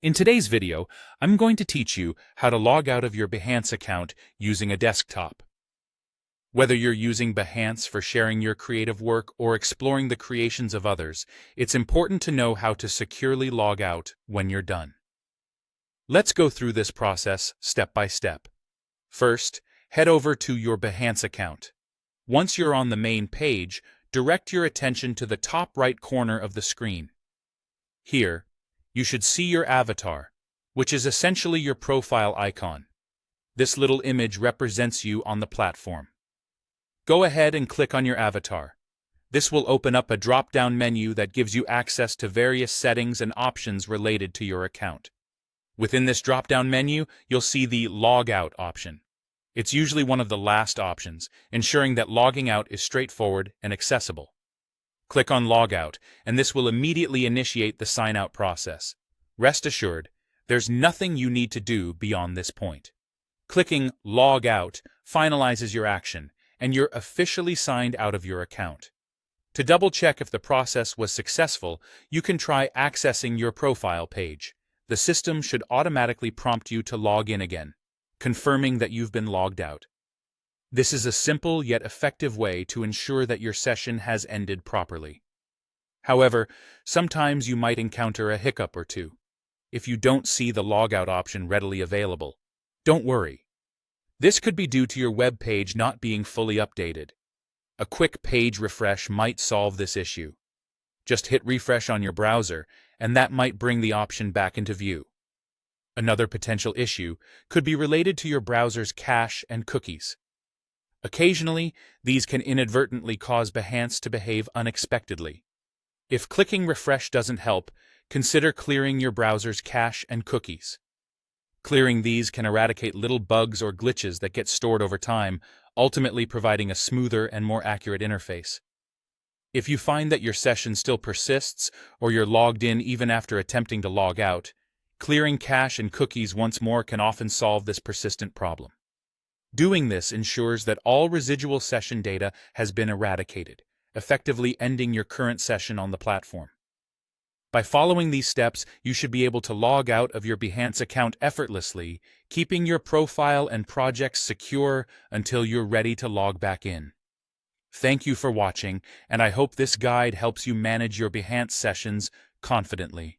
In today's video, I'm going to teach you how to log out of your Behance account using a desktop. Whether you're using Behance for sharing your creative work or exploring the creations of others, it's important to know how to securely log out when you're done. Let's go through this process step by step. First, head over to your Behance account. Once you're on the main page, direct your attention to the top right corner of the screen. Here, you should see your avatar, which is essentially your profile icon. This little image represents you on the platform. Go ahead and click on your avatar. This will open up a drop-down menu that gives you access to various settings and options related to your account. Within this drop-down menu, you'll see the Logout option. It's usually one of the last options, ensuring that logging out is straightforward and accessible. Click on Logout, and this will immediately initiate the sign-out process. Rest assured, there's nothing you need to do beyond this point. Clicking Log Out finalizes your action, and you're officially signed out of your account. To double-check if the process was successful, you can try accessing your profile page. The system should automatically prompt you to log in again, confirming that you've been logged out. This is a simple yet effective way to ensure that your session has ended properly. However, sometimes you might encounter a hiccup or two. If you don't see the logout option readily available, don't worry. This could be due to your web page not being fully updated. A quick page refresh might solve this issue. Just hit refresh on your browser, and that might bring the option back into view. Another potential issue could be related to your browser's cache and cookies. Occasionally, these can inadvertently cause Behance to behave unexpectedly. If clicking refresh doesn't help, consider clearing your browser's cache and cookies. Clearing these can eradicate little bugs or glitches that get stored over time, ultimately providing a smoother and more accurate interface. If you find that your session still persists or you're logged in even after attempting to log out, clearing cache and cookies once more can often solve this persistent problem. Doing this ensures that all residual session data has been eradicated, effectively ending your current session on the platform. By following these steps, you should be able to log out of your Behance account effortlessly, keeping your profile and projects secure until you're ready to log back in. Thank you for watching, and I hope this guide helps you manage your Behance sessions confidently.